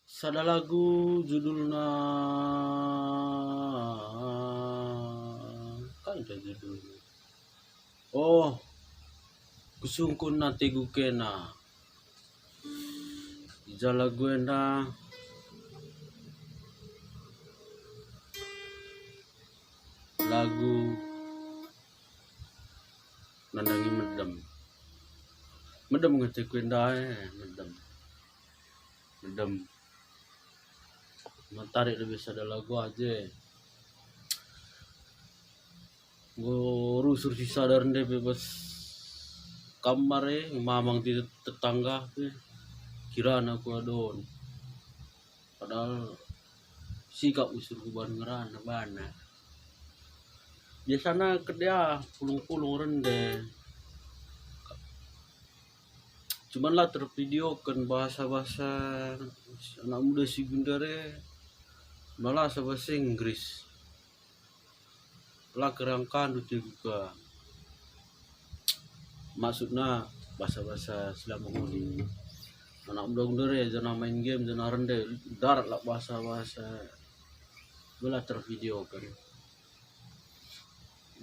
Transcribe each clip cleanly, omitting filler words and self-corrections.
Sada lagu judulnya kan ada judulnya. Oh, Kusungkun Ateku kena. Ija lagu ena lagu nandangi medem. Medem ngeteku enda medem. Medem. Mentarik lebih sada lagu aja. Gue rusur sisa dari bebas kamar mamang di tetangga kiraan aku adon. Padahal sikap usur kuban ngerana bana. Biasanya kerja pulung-pulung rende. Cuman lah tervideokan bahasa-bahasa anak muda segundere malah bahasa Inggris. Lah kerangkan itu juga. Maksudnya bahasa-bahasa selama ini. Anak muda gundere jangan main game, jangan rende, darat lah bahasa-bahasa. Belah tervideokan.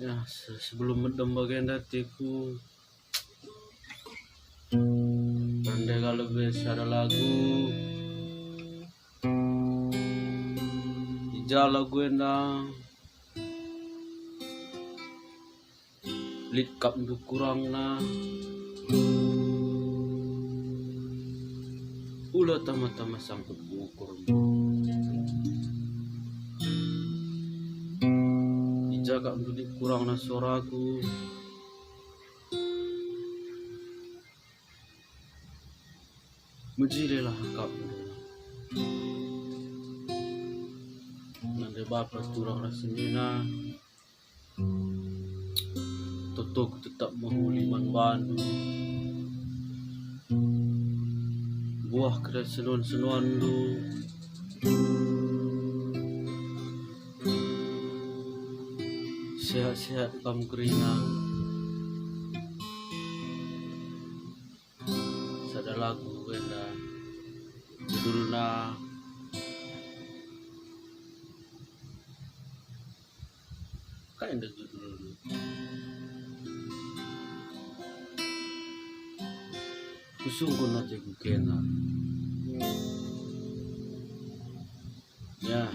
Ya, sebelum medem bagian datiku rende kalau bisa ada lagu ija lagu endang litkap untuk kurangna ulah tama-tama sangkut bukur ija kak untuk kurangna suaraku menjililah kak nanti bapak turang rasimina totok tetap mahuliman bandu buah kira senuan-senuan lu sehat-sehat kamu kerina sada lagu wenda judulna kan ada judul Kusungkun Ateku kena. Ya.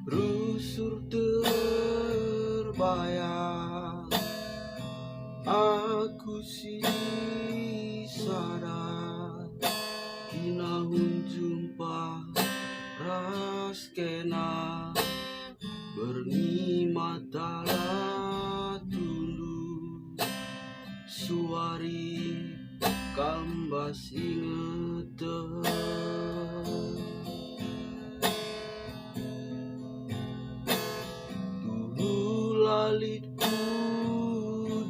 Rusur terbayang aku sadar kinahun jumpa ras kena berni mata tulu suari kambas inget lalitku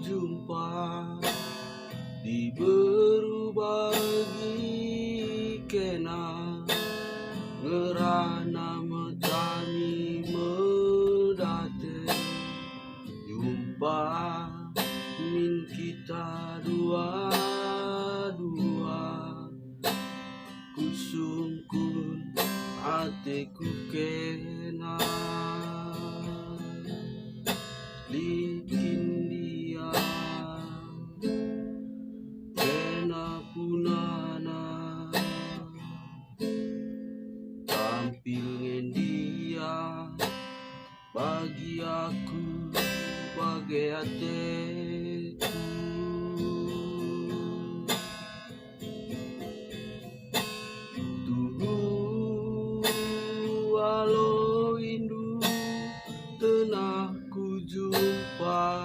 jumpa di berbagi kena ngerana metani medate jumpa min kita dua-dua kusungkun ateku kena likin dia kena punana tampil dia bagi aku bagai ateku tuh walau indu tenah ku jumpa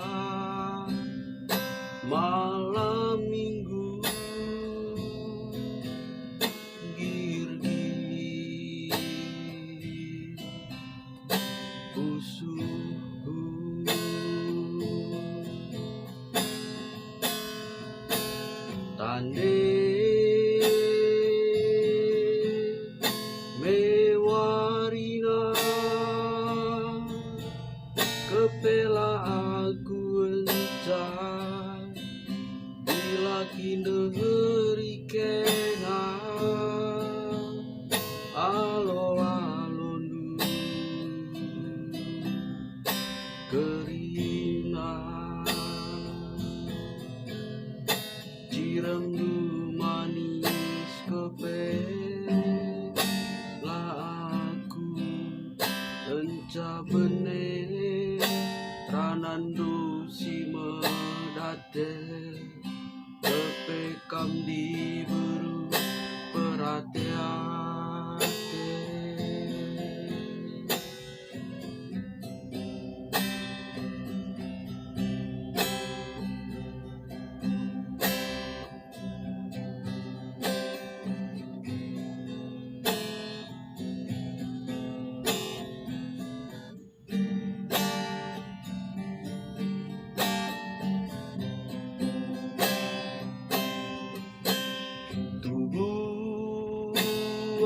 malam minggu gir-gir usuhku sabene ranando si medate kepekam diburu perhatian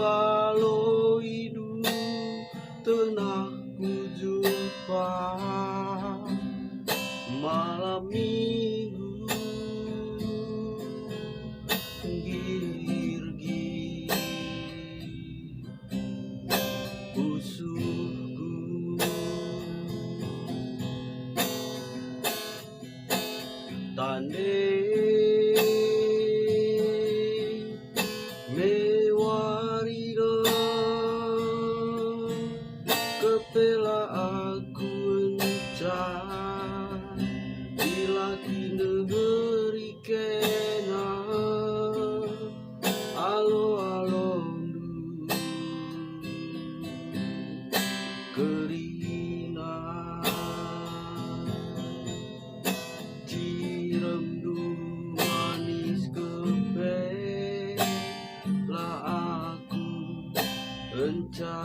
walau hidup tenang ku jumpa malam minggu girgi usulku tande kepela aku encah bila kini negeri kena alo-alo kerina ciremdu manis kepela aku encah